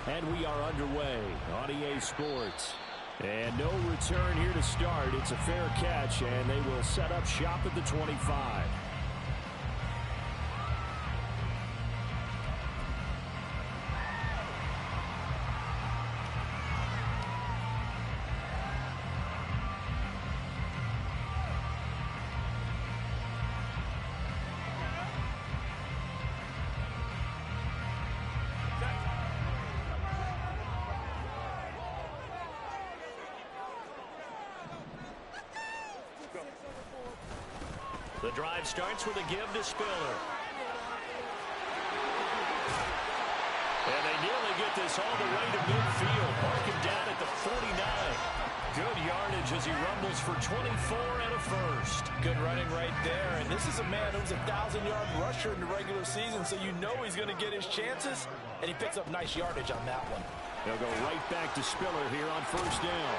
And we are underway on EA Sports. And no return here to start. It's a fair catch, and they will set up shop at the 25. The drive starts with a give to Spiller. And they nearly get this all the way to midfield. Mark him down at the 49. Good yardage as he rumbles for 24 and a first. Good running right there. And this is a man who's a 1,000-yard rusher in the regular season, so you know he's going to get his chances. And he picks up nice yardage on that one. They'll go right back to Spiller here on first down.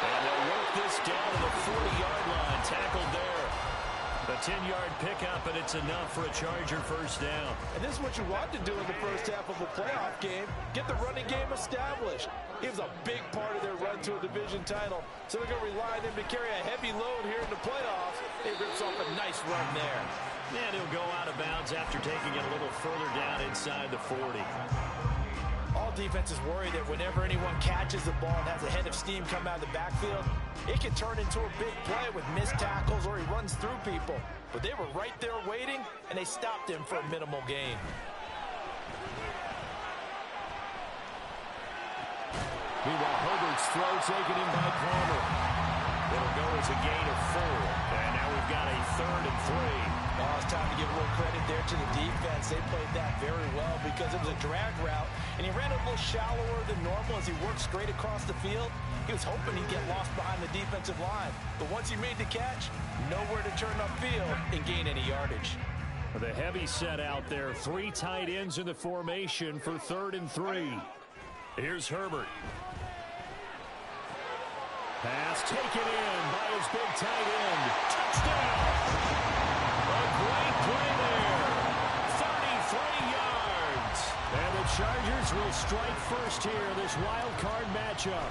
And they'll work this down to the 40-yard line. Tackled there. A 10-yard pickup, and it's enough for a Charger first down. And this is what you want to do in the first half of a playoff game. Get the running game established. He was a big part of their run to a division title. So they're going to rely on him to carry a heavy load here in the playoffs. He rips off a nice run there. And he'll go out of bounds after taking it a little further down inside the 40. All defenses worry that whenever anyone catches the ball and has a head of steam come out of the backfield, it can turn into a big play with missed tackles or he runs through people. But they were right there waiting, and they stopped him for a minimal gain. Meanwhile, Herbert's throw taken in by Palmer. It'll go as a gain of 4. And now we've got a 3rd and 3. Oh, it's time to give a little credit there to the defense. They played that very well because it was a drag route, and he ran a little shallower than normal as he worked straight across the field. He was hoping he'd get lost behind the defensive line. But once he made the catch, nowhere to turn upfield and gain any yardage. The heavy set out there. 3 tight ends in the formation for 3rd and 3. Here's Herbert. Pass taken in by his big tight end. Touchdown! A great play there. 33 yards. And the Chargers will strike first here, this wild card matchup.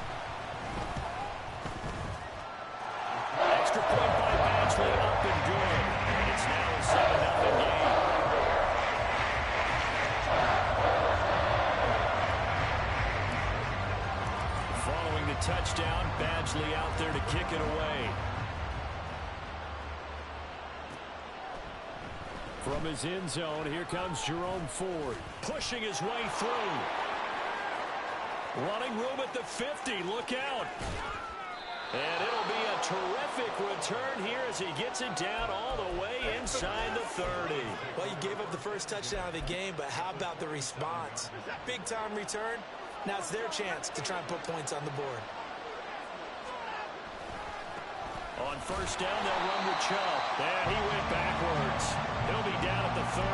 Extra point by Badgley, up and good. And it's now a 7-0 game. Following the touchdown, Badgley out there to kick it away. From his end zone, here comes Jerome Ford. Pushing his way through. Running room at the 50. Look out. And it'll be a terrific return here as he gets it down all the way inside the 30. Well, you gave up the first touchdown of the game, but how about the response? Big-time return. Now it's their chance to try and put points on the board. On first down, they'll run with Chubb. And he went backwards. He'll be down at the 30.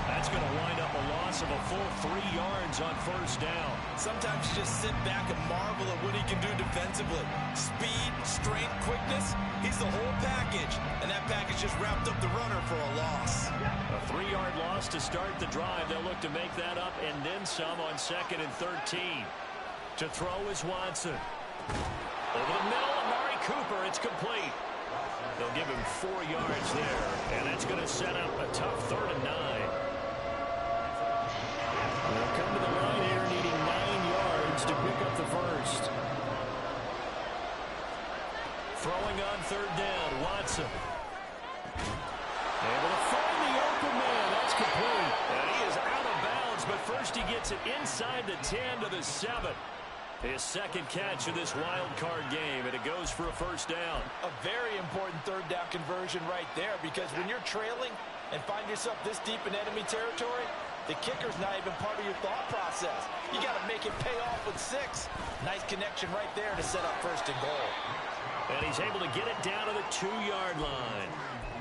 That's going to wind up a loss of a full 3 yards on first down. Sometimes you just sit back and marvel at what he can do defensively. Speed, strength, quickness, he's the whole package. And that package just wrapped up the runner for a loss. A 3-yard loss to start the drive. They'll look to make that up and then some on 2nd and 13. To throw is Watson. Over the middle, Amari Cooper. It's complete. They'll give him 4 yards there. And that's going to set up a tough 3rd and 9. They'll come to the line here needing 9 yards to pick up the first. Throwing on 3rd down, Watson. Able to find the open man. That's complete. And he is out of bounds, but first he gets it inside the 10 to the 7. His 2nd catch of this wild card game, and it goes for a first down. A very important 3rd down conversion right there, because when you're trailing and find yourself this deep in enemy territory, the kicker's not even part of your thought process. You got to make it pay off with 6. Nice connection right there to set up 1st and goal. And he's able to get it down to the 2-yard line.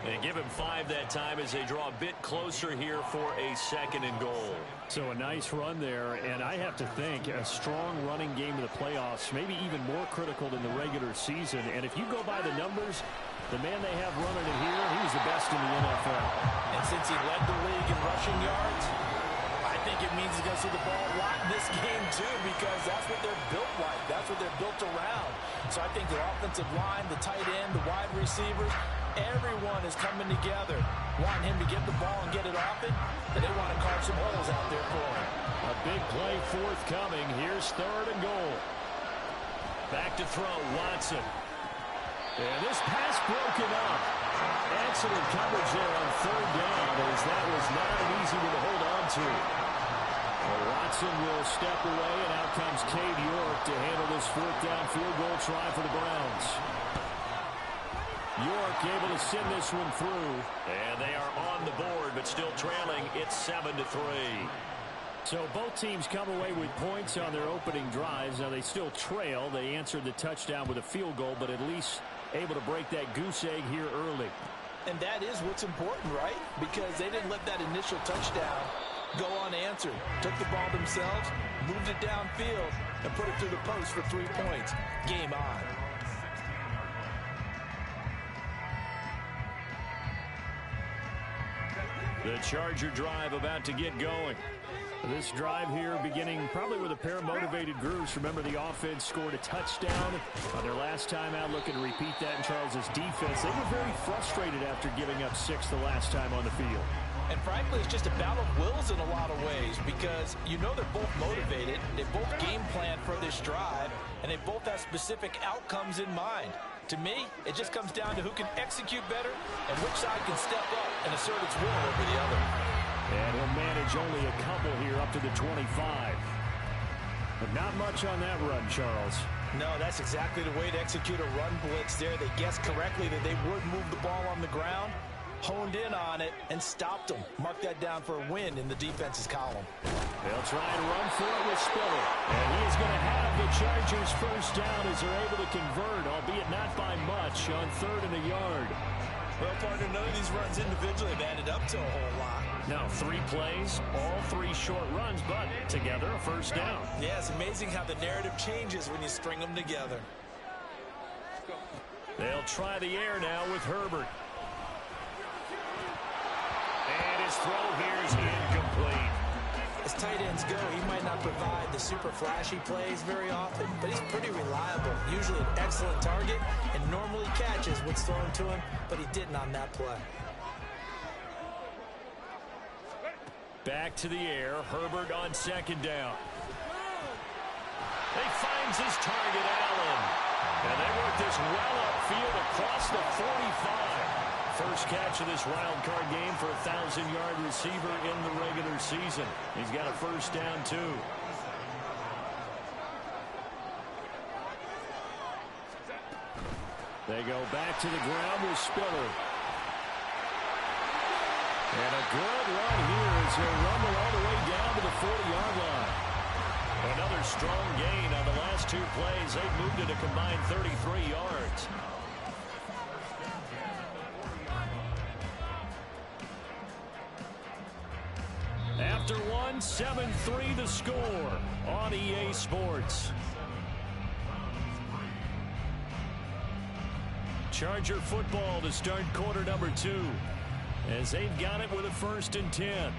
And give him 5 that time as they draw a bit closer here for a 2nd and goal. So a nice run there, and I have to think a strong running game in the playoffs, maybe even more critical than the regular season. And if you go by the numbers, the man they have running it here, he was the best in the NFL. And since he led the league in rushing yards, I think it means he's going to see the ball a lot in this game, too, because that's what they're built like. That's what they're built around. So I think the offensive line, the tight end, the wide receivers, everyone is coming together, wanting him to get the ball and get it off it, but they want to carve some holes out there for him. A big play forthcoming. Here's 3rd and goal. Back to throw, Watson. And this pass broken up. Excellent coverage there on 3rd down, as that was not an easy one to hold on to. Well, Watson will step away, and out comes Cade York to handle this 4th down field goal try for the Browns. York able to send this one through. And they are on the board, but still trailing. It's 7-3. So both teams come away with points on their opening drives. Now they still trail. They answered the touchdown with a field goal, but at least able to break that goose egg here early. And that is what's important, right? Because they didn't let that initial touchdown go unanswered. Took the ball themselves, moved it downfield, and put it through the post for 3 points. Game on. The Charger drive about to get going. This drive here beginning probably with a pair of motivated groups. Remember, the offense scored a touchdown on their last time out. Looking to repeat that in Charles's defense. They were very frustrated after giving up 6 the last time on the field. And frankly, it's just a battle of wills in a lot of ways, because you know they're both motivated. They both game plan for this drive, and they both have specific outcomes in mind. To me, it just comes down to who can execute better and which side can step up and assert its will over the other. And he'll manage only a couple here up to the 25. But not much on that run, Charles. No, that's exactly the way to execute a run blitz there. They guessed correctly that they would move the ball on the ground, honed in on it, and stopped them. Mark that down for a win in the defense's column. They'll try and run for it with Spiller. And he is going to have the Chargers first down as they're able to convert, albeit not by much, on 3rd and a yard. Well, partner, none of these runs individually have added up to a whole lot. Now 3 plays, all 3 short runs, but together a first down. Yeah, it's amazing how the narrative changes when you string them together. They'll try the air now with Herbert. And his throw here is incomplete. As tight ends go, he might not provide the super flashy plays very often, but he's pretty reliable. Usually an excellent target and normally catches what's thrown to him, but he didn't on that play. Back to the air. Herbert on 2nd down. He finds his target, Allen. And they work this well upfield across the 45. First catch of this wild card game for a 1,000-yard receiver in the regular season. He's got a first down, too. They go back to the ground with Spiller. And a good run here as he'll rumble all the way down to the 40-yard line. Another strong gain on the last 2 plays. They've moved it a combined 33 yards. After 1, 7-3 the score on EA Sports. Charger football to start quarter number 2. As they've got it with a 1st and 10.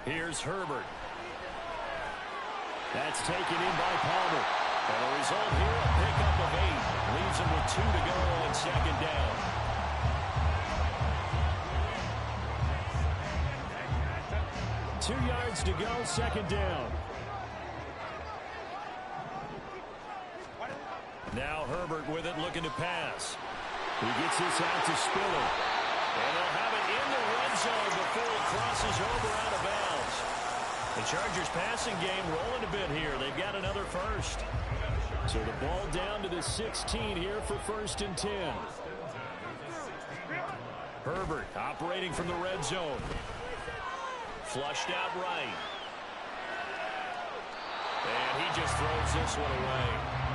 Here's Herbert. That's taken in by Palmer. And the result here, a pickup of 8. Leaves him with 2 to go on 2nd down. Two yards to go, 2nd down. Now Herbert with it, looking to pass. He gets this out to Spiller. And they'll have it in the red zone before he crosses over out of bounds. The Chargers passing game rolling a bit here. They've got another first. So the ball down to the 16 here for 1st and 10. Herbert operating from the red zone. Flushed out right. And he just throws this one away.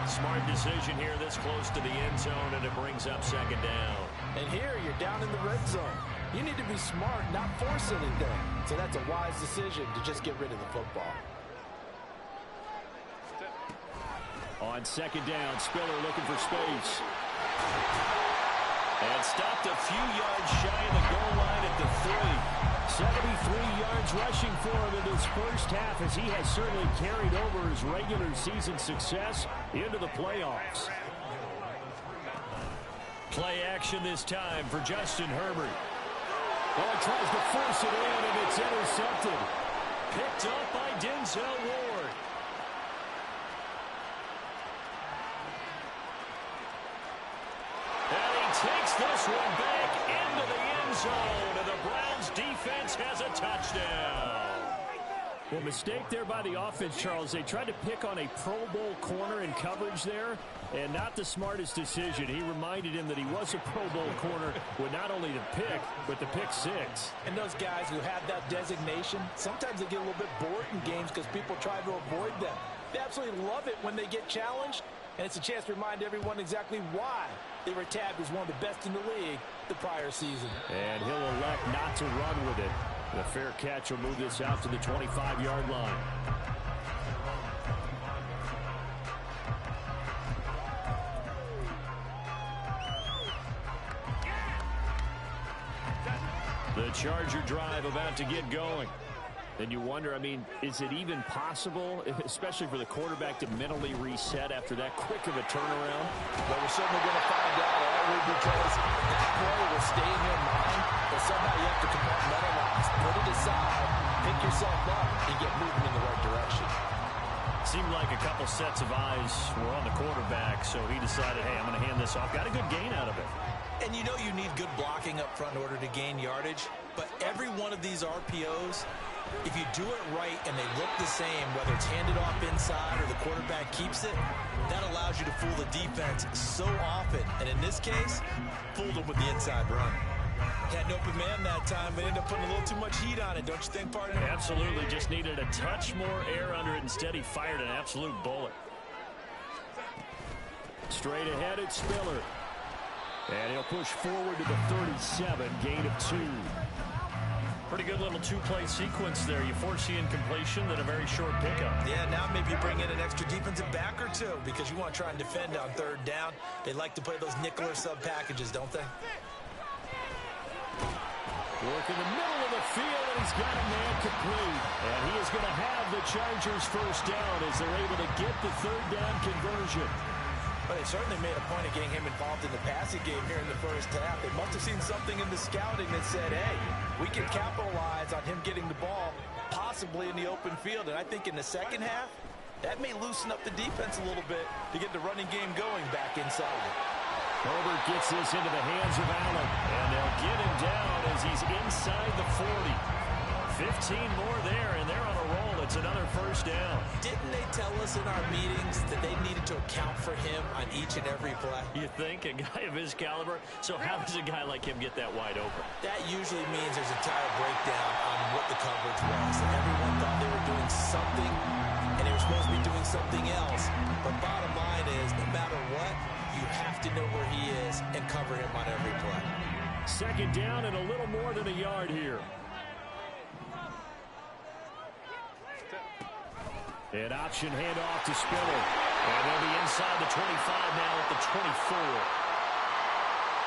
Smart decision here this close to the end zone, and it brings up 2nd down. And here you're down in the red zone. You need to be smart, not force anything. So that's a wise decision to just get rid of the football. On 2nd down, Spiller looking for space. And stopped a few yards shy of the goal line at the 3. 73 yards rushing for him in his first half, as he has certainly carried over his regular season success into the playoffs. Play action this time for Justin Herbert. Well, he tries to force it in, and it's intercepted. Picked up by Denzel Ward. And he takes this one back into the end zone, and the Browns defense has a touchdown. Well, mistake there by the offense, Charles. They tried to pick on a Pro Bowl corner in coverage there, and not the smartest decision. He reminded him that he was a Pro Bowl corner with not only the pick, but the pick six. And those guys who have that designation, sometimes they get a little bit bored in games because people try to avoid them. They absolutely love it when they get challenged, and it's a chance to remind everyone exactly why they were tabbed as one of the best in the league the prior season. And he'll elect not to run with it. The fair catch will move this out to the 25-yard line. The Charger drive about to get going. And you wonder, I mean, is it even possible, especially for the quarterback, to mentally reset after that quick of a turnaround? But we're certainly going to find out, only because that play will stay in your mind, but somehow you have to compartmentalize, put it aside, pick yourself up, and get moving in the right direction. Seemed like a couple sets of eyes were on the quarterback, so he decided, hey, I'm going to hand this off. Got a good gain out of it. And you know you need good blocking up front in order to gain yardage, but every one of these RPOs, if you do it right and they look the same, whether it's handed off inside or the quarterback keeps it, that allows you to fool the defense so often. And in this case, fooled them with the inside run. Had an open man that time, but ended up putting a little too much heat on it, don't you think, partner? Absolutely, just needed a touch more air under it. Instead, he fired an absolute bullet. Straight ahead, it's Spiller. And he'll push forward to the 37, gain of 2. Pretty good little two-play sequence there. You force the incompletion, then a very short pickup. Yeah, now maybe you bring in an extra defensive back or two because you want to try and defend on third down. They like to play those nickel or sub packages, don't they? Work in the middle of the field, and he's got a man complete. And he is going to have the Chargers first down as they're able to get the third down conversion. But they certainly made a point of getting him involved in the passing game here in the first half. They must have seen something in the scouting that said, hey, we can capitalize on him getting the ball, possibly in the open field. And I think in the second half, that may loosen up the defense a little bit to get the running game going back inside. Herbert gets this into the hands of Allen. And they'll get him down as he's inside the 40. 15 more there, and they're on a roll. It's another first down. Didn't they tell us in our meetings that they needed to account for him on each and every play? You think? A guy of his caliber? So how does a guy like him get that wide open? That usually means there's a tire breakdown on what the coverage was. And everyone thought they were doing something, and they were supposed to be doing something else. But bottom line is, no matter what, you have to know where he is and cover him on every play. Second down and a little more than a yard here. An option handoff to Spiller. And they'll be inside the 25 now at the 24.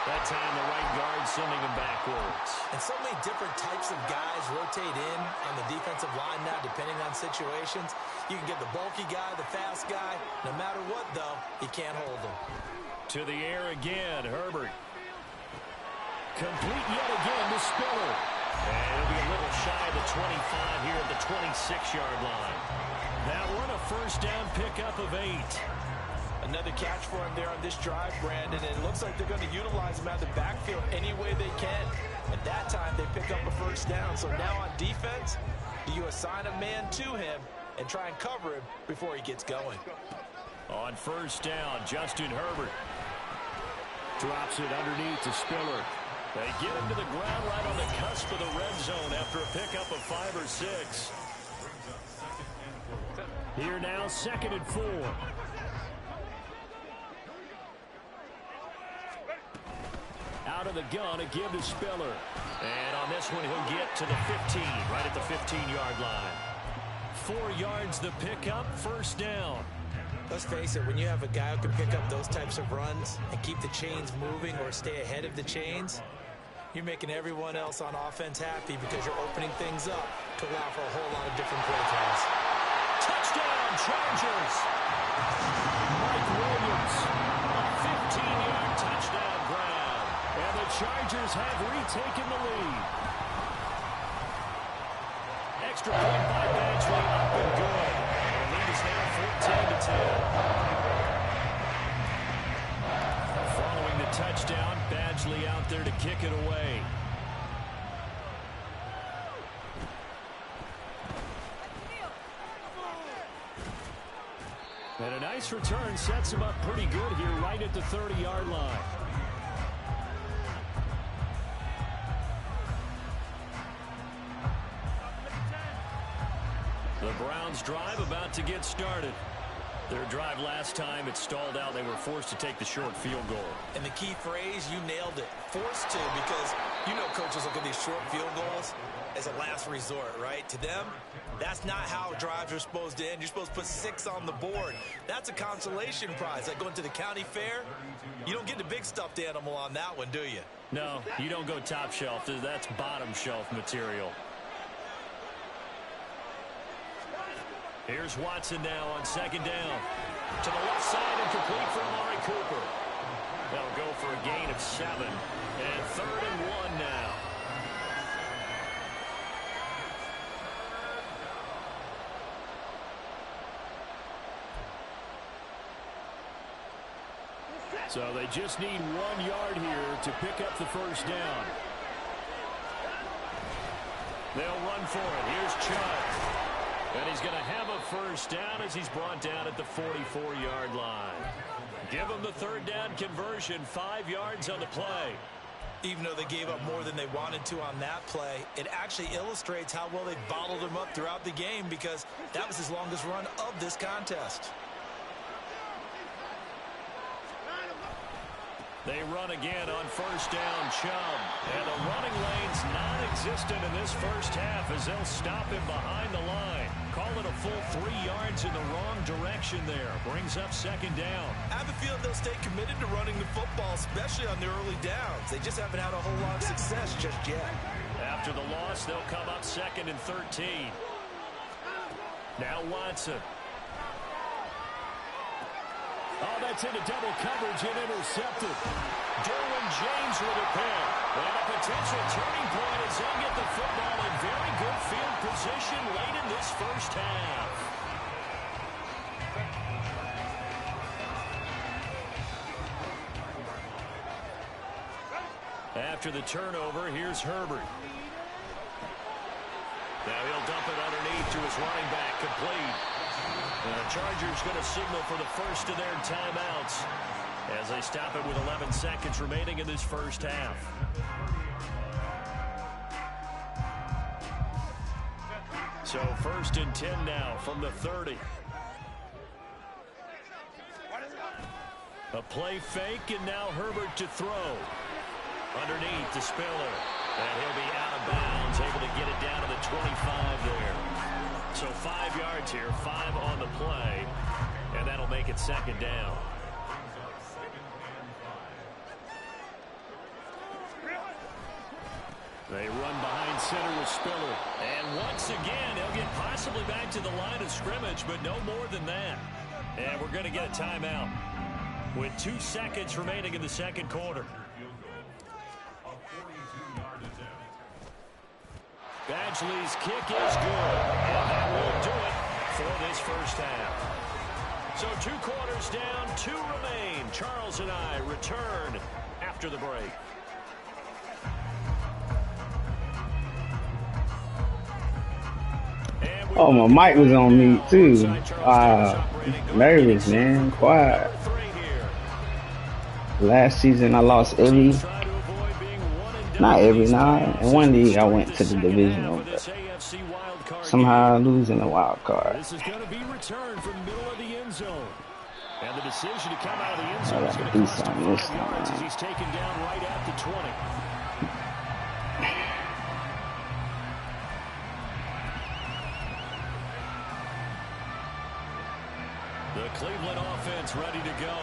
That time the right guard sending him backwards. And so many different types of guys rotate in on the defensive line now, depending on situations. You can get the bulky guy, the fast guy. No matter what, though, you can't hold them. To the air again, Herbert. Complete yet again to Spiller. And it'll be a little shy of the 25 here at the 26-yard line. That one a first down pickup of 8. Another catch for him there on this drive, Brandon, and it looks like they're going to utilize him out of the backfield any way they can. At that time, they pick up a first down. So now on defense, do you assign a man to him and try and cover him before he gets going? On first down, Justin Herbert. Drops it underneath to Spiller. They get him to the ground right on the cusp of the red zone after a pickup of 5 or 6. Here now, 2nd and 4. Out of the gun, a give to Spiller. And on this one, he'll get to the 15, right at the 15-yard line. 4 yards the pickup, first down. Let's face it, when you have a guy who can pick up those types of runs and keep the chains moving or stay ahead of the chains, you're making everyone else on offense happy because you're opening things up to allow for a whole lot of different play calls. Touchdown, Chargers! Mike Williams, a 15-yard touchdown grab. And the Chargers have retaken the lead. Extra point by Badgley, up and good. And the lead is now 14-10. Following the touchdown, Badgley out there to kick it away. And a nice return sets him up pretty good here right at the 30-yard line. The Browns' drive about to get started. Their drive last time, it stalled out. They were forced to take the short field goal. And the key phrase, you nailed it. Forced to, because you know coaches look at these short field goals as a last resort, right? To them, that's not how drives are supposed to end. You're supposed to put 6 on the board. That's a consolation prize. Like going to the county fair, you don't get the big stuffed animal on that one, do you? No, you don't go top shelf. That's bottom shelf material. Here's Watson now on second down. To the left side and complete for Amari Cooper. They'll go for a gain of 7. And 3rd and 1 now. So they just need 1 yard here to pick up the first down. They'll run for it. Here's Chubb. And he's going to have a first down as he's brought down at the 44-yard line. Give him the 3rd down conversion, 5 yards on the play. Even though they gave up more than they wanted to on that play, it actually illustrates how well they bottled him up throughout the game because that was his longest run of this contest. They run again on first down, Chubb. And the running lane's non-existent in this first half as they'll stop him behind the line. Call it a full 3 yards in the wrong direction there. Brings up second down. I have a feeling they'll stay committed to running the football, especially on the early downs. They just haven't had a whole lot of success just yet. After the loss, they'll come up 2nd and 13. Now Watson. Oh, that's into double coverage and intercepted. Derwin James with a pick. And a potential turning point as they get the football in very good field position late in this first half. After the turnover, here's Herbert. Now he'll dump it underneath to his running back, complete. And the Chargers going to signal for the first of their timeouts as they stop it with 11 seconds remaining in this first half. So 1st and 10 now from the 30. A play fake, and now Herbert to throw. Underneath to Spiller. And he'll be out of bounds, able to get it down to the 25 there. So 5 yards here, 5 on the play, and that'll make it 2nd down. They run behind center with Spiller. And once again, they'll get possibly back to the line of scrimmage, but no more than that. And we're going to get a timeout with 2 seconds remaining in the second quarter. Badgley's kick is good, and that will do it for this first half. So 2 quarters down, 2 remain. Charles and I return after the break. Oh, my mic was on mute too. Nervous, man. Quiet. Last season I lost not every night. In one league I went to the divisional, but somehow I lose in the wild card. This is going to be returned from the middle of the end zone. And the decision to come out of the end zone is going to cost him 5 yards as he's taken down right at the 20. The Cleveland offense ready to go.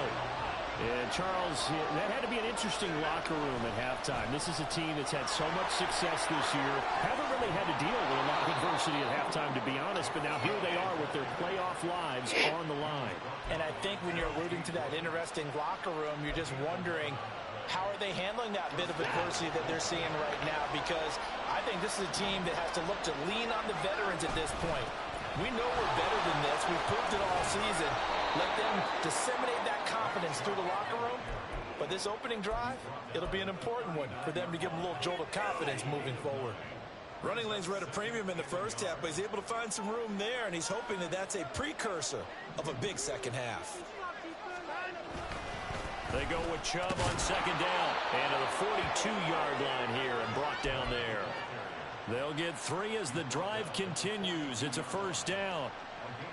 And Charles, that had to be an interesting locker room at halftime. This is a team that's had so much success this year. Haven't really had to deal with a lot of adversity at halftime, to be honest. But now here they are with their playoff lives on the line. And I think when you're alluding to that interesting locker room, you're just wondering, how are they handling that bit of adversity that they're seeing right now? Because I think this is a team that has to look to lean on the veterans at this point. We know we're better than this. We've proved it all season. Let them disseminate that confidence through the locker room. But this opening drive, it'll be an important one for them to give them a little jolt of confidence moving forward. Running lanes were at a premium in the first half, but he's able to find some room there, and he's hoping that that's a precursor of a big second half. They go with Chubb on second down. And to the 42-yard line here and brought down there. They'll get 3 as the drive continues. It's a first down.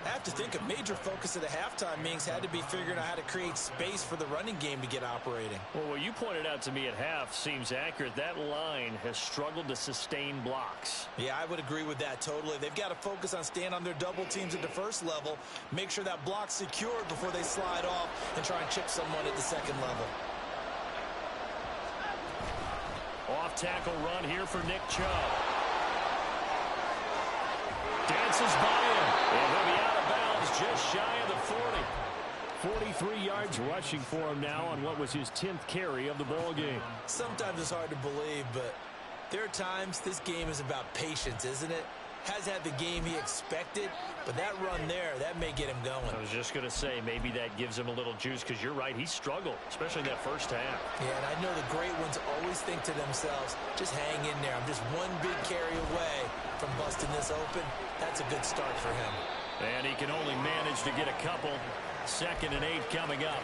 I have to think a major focus of the halftime meetings had to be figuring out how to create space for the running game to get operating. Well, what you pointed out to me at half seems accurate. That line has struggled to sustain blocks. Yeah, I would agree with that totally. They've got to focus on staying on their double teams at the first level, make sure that block's secured before they slide off and try and chip someone at the second level. Off tackle run here for Nick Chubb. Dances by him, and he'll be out of bounds just shy of the 40. 43 yards rushing for him now on what was his 10th carry of the ball game. Sometimes it's hard to believe, but there are times this game is about patience, isn't it? Has had the game he expected, but that run there, that may get him going. I was just going to say, maybe that gives him a little juice, because you're right, he struggled, especially in that first half. Yeah, and I know the great ones always think to themselves, just hang in there. I'm just one big carry away from busting this open. That's a good start for him. And he can only manage to get a couple. 2nd and 8 coming up.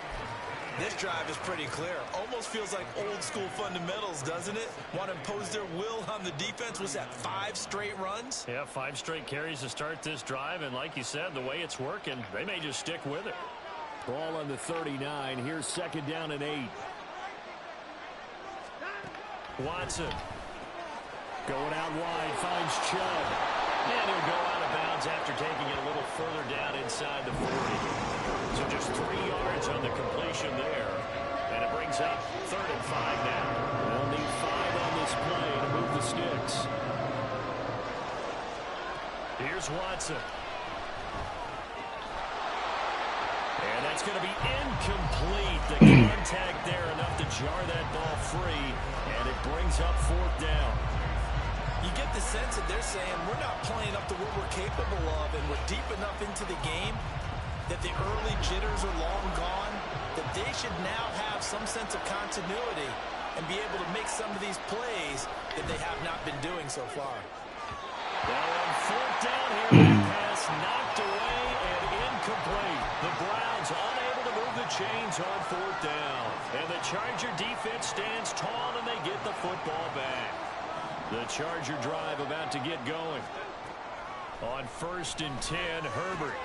This drive is pretty clear. Almost feels like old school fundamentals, doesn't it? Want to impose their will on the defense. Was that 5 straight runs? Yeah, 5 straight carries to start this drive. And like you said, the way it's working, they may just stick with it. Ball on the 39. Here's 2nd down and 8. Watson going out wide, finds Chubb. And he'll go out of bounds after taking it a little further down inside the 40. So just 3 yards on the completion there. And it brings up 3rd and 5 now. They'll need 5 on this play to move the sticks. Here's Watson. And that's going to be incomplete. The contact there enough to jar that ball free. And it brings up 4th down. You get the sense that they're saying we're not playing up to what we're capable of, and we're deep enough into the game that the early jitters are long gone, that they should now have some sense of continuity and be able to make some of these plays that they have not been doing so far. Well, on 4th down here, the pass knocked away and incomplete. The Browns unable to move the chains on 4th down. And the Charger defense stands tall, and they get the football back. The Charger drive about to get going. On 1st and 10, Herbert.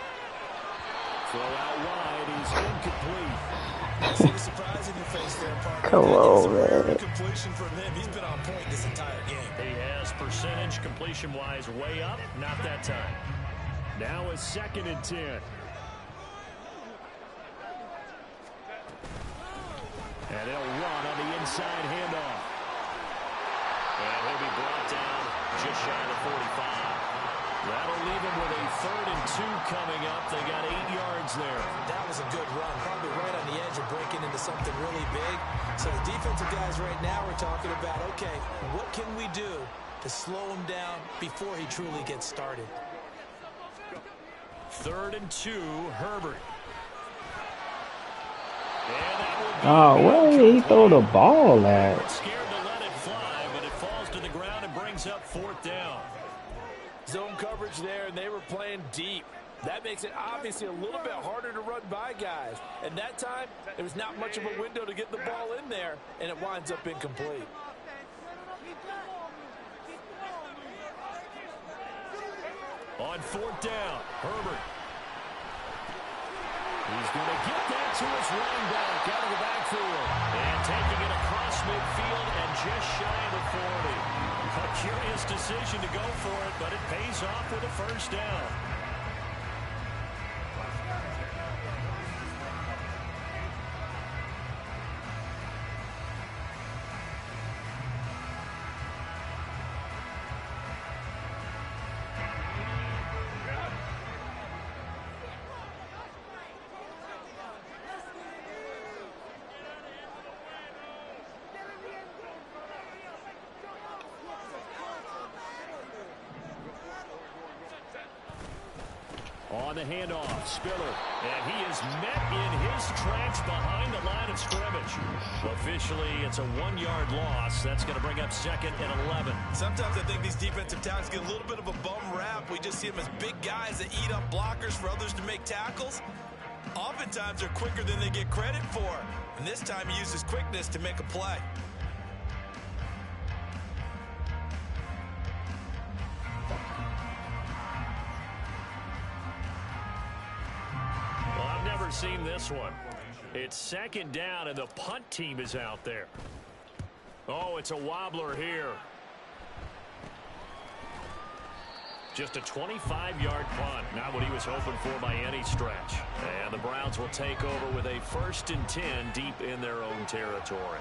Throw out wide is incomplete. I see the surprise in your face there, partner. Come on, man. Completion from him. He's been on point this entire game. He has percentage completion-wise way up. Not that time. Now a 2nd and 10. And he'll run on the inside handoff. And he'll be brought down just shy of the 45. That'll leave him with a 3rd and 2 coming up. They got 8 yards there. That was a good run, probably right on the edge of breaking into something really big. So the defensive guys right now are talking about, okay, what can we do to slow him down before he truly gets started? 3rd and 2, Herbert. And that will be Oh, where did he throw the ball at? scared to let it fly, but it falls to the ground and brings up 4th down. Zone coverage there, and they were playing deep. That makes it obviously a little bit harder to run by guys. And that time, there was not much of a window to get the ball in there, and it winds up incomplete. On 4th down, Herbert. He's going to get that to his running back out of the backfield. And taking it across midfield and just shy of the 40. A curious decision to go for it, but it pays off with a 1st down. On the handoff, Spiller. And he is met in his tracks behind the line of scrimmage. Officially, it's a 1-yard loss. That's going to bring up 2nd and 11. Sometimes I think these defensive tackles get a little bit of a bum rap. We just see them as big guys that eat up blockers for others to make tackles. Oftentimes, they're quicker than they get credit for. And this time, he uses quickness to make a play. Well, I've never seen this one. It's 2nd down, and the punt team is out there. Oh, it's a wobbler here. Just a 25-yard punt. Not what he was hoping for by any stretch. And the Browns will take over with a 1st and 10 deep in their own territory.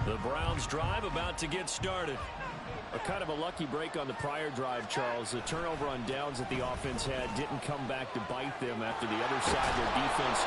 The Browns drive about to get started. A kind of a lucky break on the prior drive, Charles. The turnover on downs that the offense had didn't come back to bite them after the other side. Their defense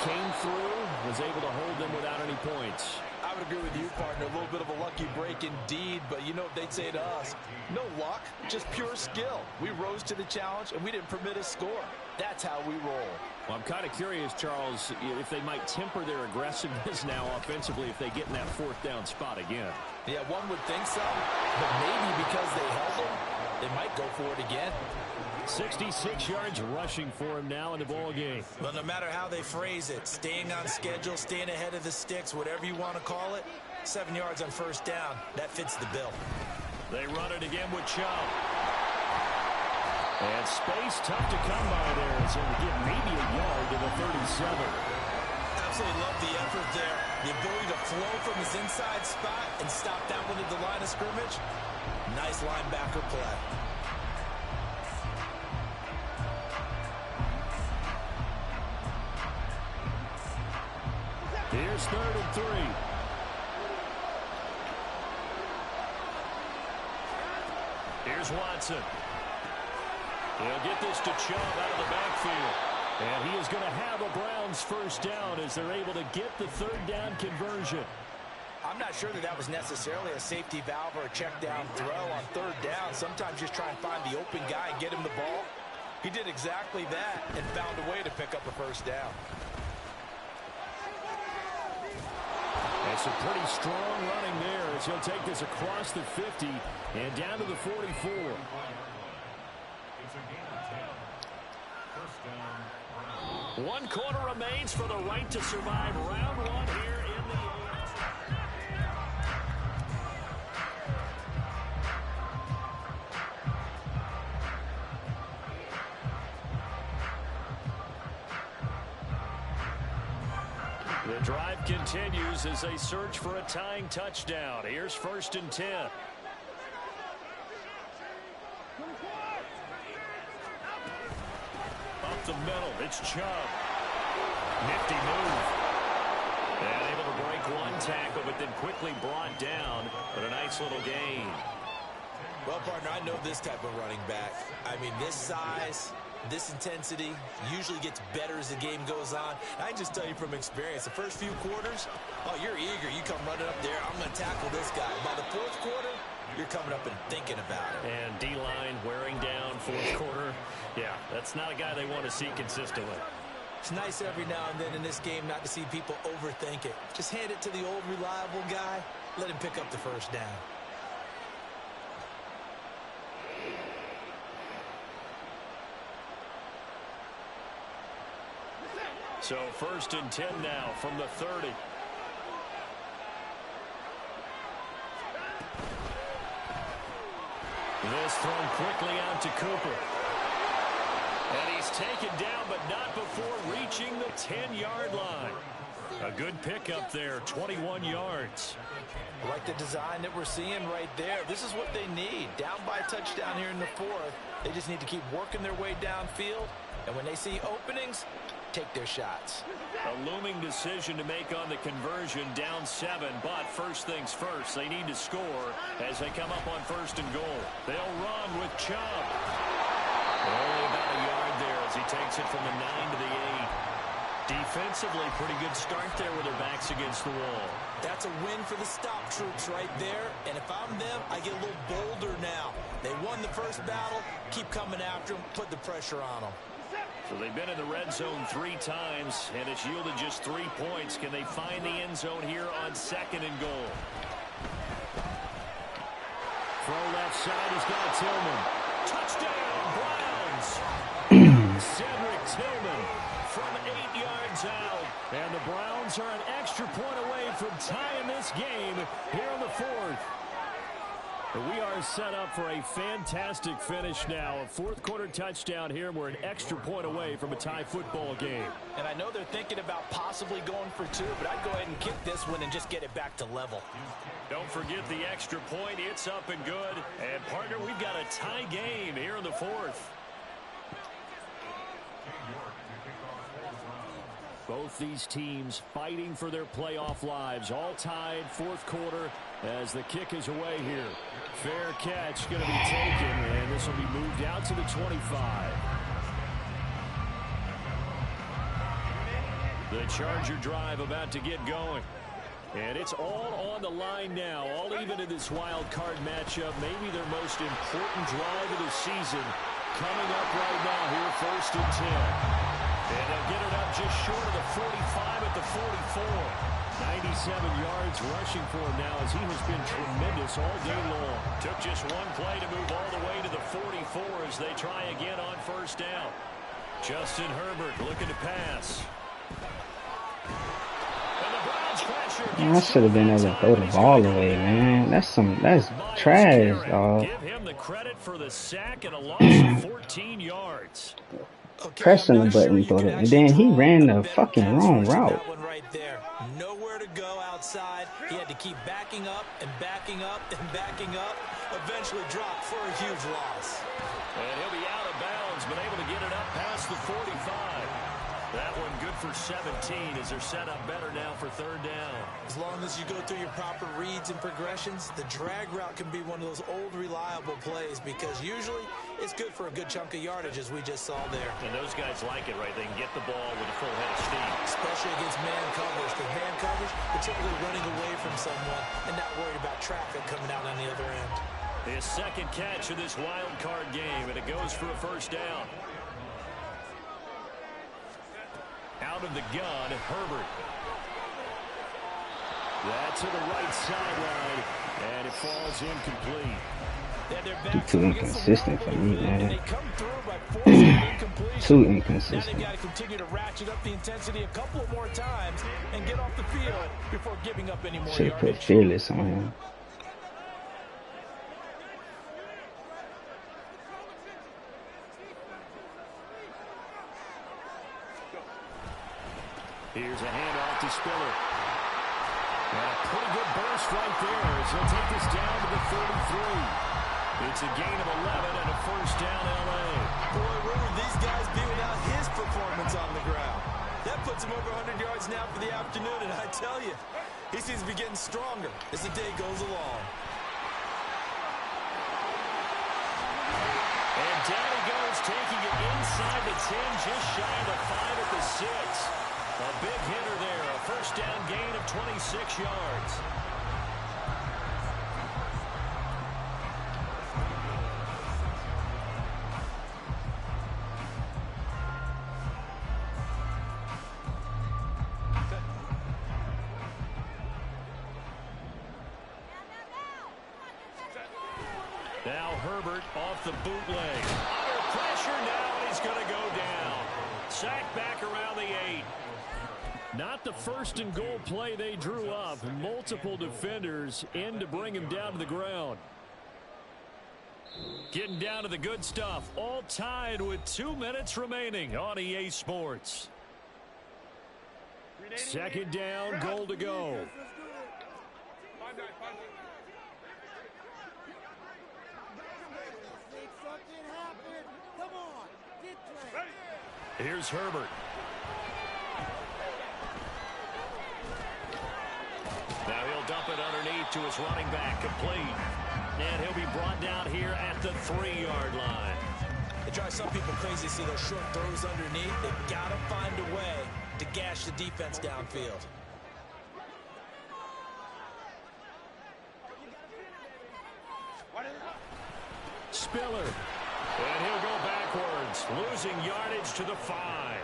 came through, was able to hold them without any points. I would agree with you, partner. A little bit of a lucky break indeed, but you know what they'd say to us? No luck, just pure skill. We rose to the challenge, and we didn't permit a score. That's how we roll. Well, I'm kind of curious, Charles, if they might temper their aggressiveness now offensively if they get in that 4th down spot again. Yeah, one would think so, but maybe because they held him, they might go for it again. 66 yards rushing for him now in the ball game. But no matter how they phrase it, staying on schedule, staying ahead of the sticks, whatever you want to call it, 7 yards on 1st down, that fits the bill. They run it again with Chubb. And space tough to come by there. It's going to give maybe a yard to the 37. Absolutely love the effort there. The ability to flow from his inside spot and stop that one at the line of scrimmage. Nice linebacker play. Here's 3rd and 3. Here's Watson. He'll get this to Chubb out of the backfield. And he is going to have a Browns 1st down as they're able to get the 3rd down conversion. I'm not sure that was necessarily a safety valve or a check down throw on 3rd down. Sometimes just try and find the open guy and get him the ball. He did exactly that and found a way to pick up a 1st down. And some pretty strong running there as he'll take this across the 50 and down to the 44. 1 quarter remains for the right to survive round 1 here in the The drive continues as they search for a tying touchdown. Here's 1st and 10. Up the middle, it's Chubb. Nifty move. And able to break one tackle, but then quickly brought down. But a nice little gain. Well, partner, I know this type of running back. I mean, this size, this intensity usually gets better as the game goes on. I just tell you from experience, the first few quarters, oh, you're eager. You come running up there, I'm going to tackle this guy. By the 4th quarter, you're coming up and thinking about it. And D-line wearing down 4th quarter. Yeah, that's not a guy they want to see consistently. It's nice every now and then in this game not to see people overthink it. Just hand it to the old reliable guy. Let him pick up the 1st down. So 1st and 10 now from the 30. This thrown quickly out to Cooper. And he's taken down, but not before reaching the 10-yard line. A good pickup there, 21 yards. I like the design that we're seeing right there. This is what they need. Down by a touchdown here in the 4th. They just need to keep working their way downfield. And when they see openings, take their shots. A looming decision to make on the conversion, down 7, but first things first, they need to score as they come up on 1st and goal. They'll run with Chubb. Only about a yard there as he takes it from the 9 to the 8. Defensively, pretty good start there with their backs against the wall. That's a win for the stop troops right there. And if I'm them, I get a little bolder now. They won the first battle. Keep coming after them. Put the pressure on them. So they've been in the red zone 3 times, and it's yielded just 3 points. Can they find the end zone here on 2nd and goal? Throw left side, he's got Tillman. Touchdown, Browns. Cedric Tillman from 8 yards out. And the Browns are an extra point away from tying this game here in the 4th. We are set up for a fantastic finish now. A 4th quarter touchdown here. We're an extra point away from a tie football game. And I know they're thinking about possibly going for 2, but I'd go ahead and kick this one and just get it back to level. Don't forget the extra point. It's up and good. And, partner, we've got a tie game here in the 4th. Both these teams fighting for their playoff lives. All tied 4th quarter as the kick is away here. Fair catch going to be taken, and this will be moved out to the 25. The Charger drive about to get going. And it's all on the line now, all even in this wild card matchup. Maybe their most important drive of the season coming up right now here, 1st and 10. And they'll get it up just short of the 45 at the 44. 97 yards rushing for him now as he has been tremendous all day long. Took just 1 play to move all the way to the 44 as they try again on 1st down. Justin Herbert looking to pass. And the Browns pressure. Man, I should have been able to throw the ball away, man. That's trash, dog. Give him the credit for the sack and a loss of 14 yards. Pressing the button for it, and then he ran the fucking wrong route. Right there. Nowhere to go outside. He had to keep backing up and backing up and backing up. Eventually dropped for a huge loss. And he'll be out of bounds, but able to get it up past the 45. That one good for 17 as they're set up better now for 3rd down. As long as you go through your proper reads and progressions, the drag route can be one of those old reliable plays because usually it's good for a good chunk of yardage as we just saw there. And those guys like it, right? They can get the ball with a full head of steam. Especially against man coverage. Because man coverage, they're typically running away from someone and not worried about traffic coming out on the other end. His 2nd catch of this wild card game, and it goes for a 1st down. Out of the gun, Herbert. That to the right sideline, and it falls incomplete. Too inconsistent for me, man. Too inconsistent. Now they've got to continue to ratchet up the intensity a couple of more times and get off the field before giving up any more Should have put yardage. Fearless on him. Here's a handoff to Spiller. And a pretty good burst right there as he'll take this down to the 33. It's a gain of 11 and a 1st down L.A. Boy, where would these guys be without his performance on the ground? That puts him over 100 yards now for the afternoon, and I tell you, he seems to be getting stronger as the day goes along. And down he goes, taking it inside the 10, just shy of the 5 at the 6. A big hitter there, a 1st down gain of 26 yards. Now Herbert off the bootleg. Under pressure now, and he's going to go down. Sacked back around the 8. Not the 1st and goal play they drew up. Multiple defenders in to bring him down to the ground. Getting down to the good stuff. All tied with 2 minutes remaining on EA Sports. 2nd down, goal to go. Here's Herbert. Now he'll dump it underneath to his running back, complete. And he'll be brought down here at the 3-yard line. It drives some people crazy to see those short throws underneath. They've got to find a way to gash the defense downfield. Spiller. And he'll go backwards, losing yardage to the 5.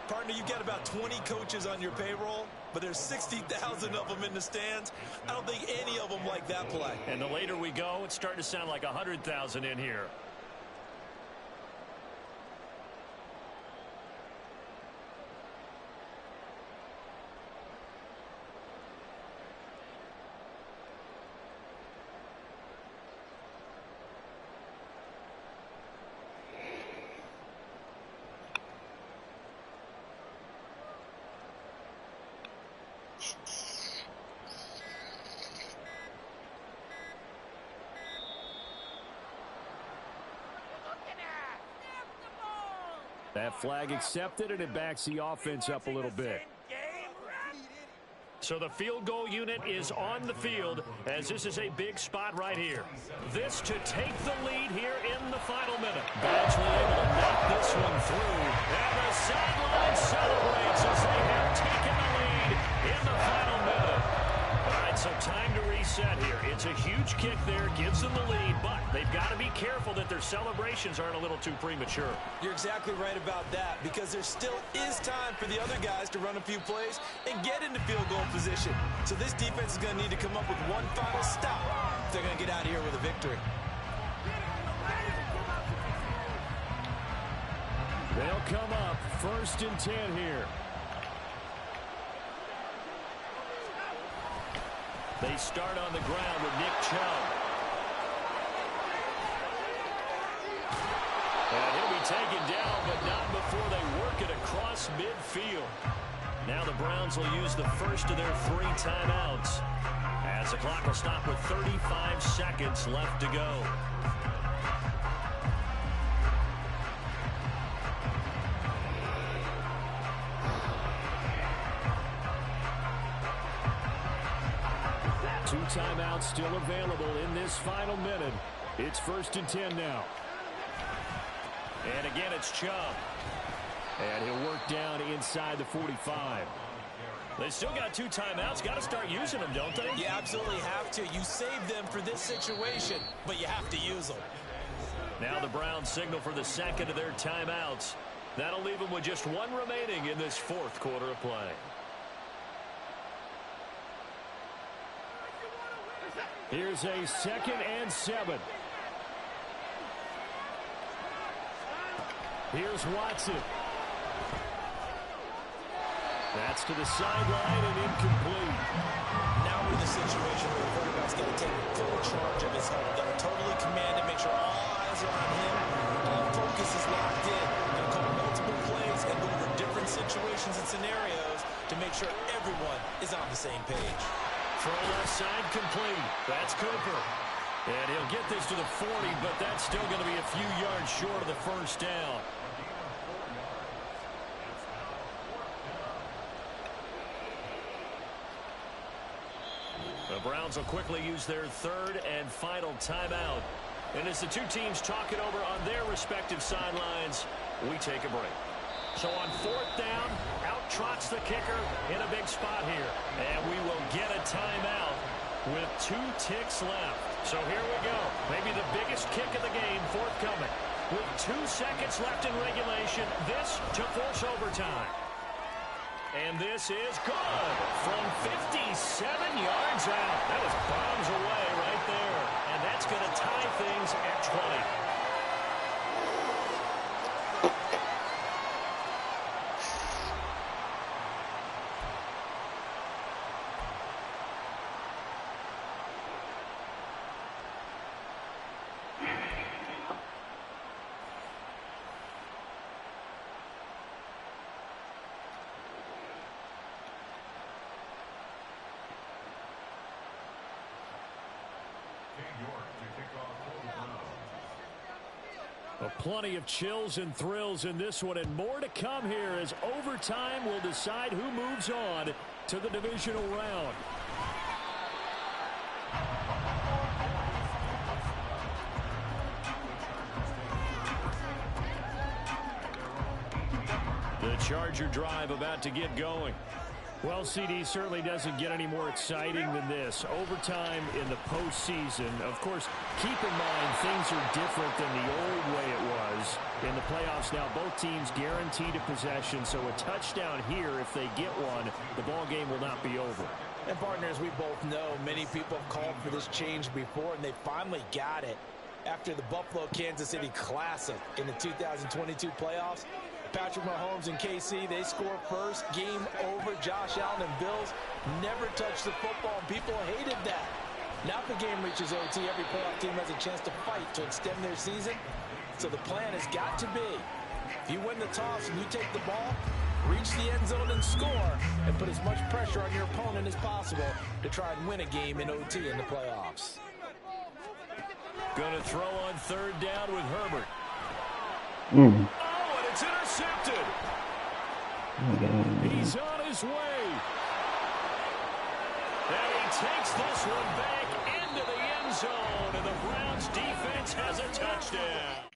Partner, you've got about 20 coaches on your payroll, but there's 60,000 of them in the stands. I don't think any of them like that play. And the later we go, it's starting to sound like 100,000 in here. That flag accepted, and it backs the offense up a little bit. So the field goal unit is on the field, as this is a big spot right here. This to take the lead here in the final minute. Badgley able to knock this one through. And the sideline celebrates as they have taken the lead in the final minute. All right, so time to reset here. It's a huge kick there, gives them the lead, but they've got to be careful that their celebrations aren't a little too premature. You're exactly right about that, because there still is time for the other guys to run a few plays and get into field goal position. So this defense is going to need to come up with one final stop if they're going to get out of here with a victory. They'll come up 1st and 10 here. They start on the ground with Nick Chubb. And he'll be taken down, but not before they work it across midfield. Now the Browns will use the first of their 3 timeouts, as the clock will stop with 35 seconds left to go. Two timeouts still available in this final minute. It's 1st and 10 now. And again, it's Chubb. And he'll work down inside the 45. They still got 2 timeouts. Got to start using them, don't they? You absolutely have to. You save them for this situation, but you have to use them. Now the Browns signal for the second of their timeouts. That'll leave them with just 1 remaining in this 4th quarter of play. Here's a 2nd and 7. Here's Watson. That's to the sideline and incomplete. Now we're in the situation where the quarterback's going to take full charge of his health. Got to totally command it, make sure all eyes are on him. All focus is locked in. Going to call multiple plays and go over different situations and scenarios to make sure everyone is on the same page. Throw left side complete. That's Cooper. And he'll get this to the 40, but that's still going to be a few yards short of the first down. The Browns will quickly use their 3rd and final timeout. And as the 2 teams talk it over on their respective sidelines, we take a break. So on 4th down, out trots the kicker in a big spot here. And we will get a timeout with 2 ticks left. So here we go. Maybe the biggest kick of the game forthcoming. With 2 seconds left in regulation, this to force overtime. And this is good from 57 yards out. That was bombs away right there. And that's going to tie things at 20. Well, plenty of chills and thrills in this one, and more to come here as overtime will decide who moves on to the divisional round. The Charger drive about to get going. Well, CD certainly doesn't get any more exciting than this. Overtime in the postseason. Of course, keep in mind things are different than the old way it was. In the playoffs now, both teams guaranteed a possession, so a touchdown here, if they get one, the ball game will not be over. And partners, we both know many people have called for this change before, and they finally got it after the Buffalo-Kansas City Classic in the 2022 playoffs. Patrick Mahomes and KC, they score first. Game over. Josh Allen and Bills never touched the football, and people hated that. Now if the game reaches OT, every playoff team has a chance to fight to extend their season. So the plan has got to be, if you win the toss and you take the ball, reach the end zone and score, and put as much pressure on your opponent as possible to try and win a game in OT in the playoffs. Going to throw on third down with Herbert. Oh, and it's intercepted. He's on his way. And he takes this one back into the end zone, and the Browns defense has a touchdown.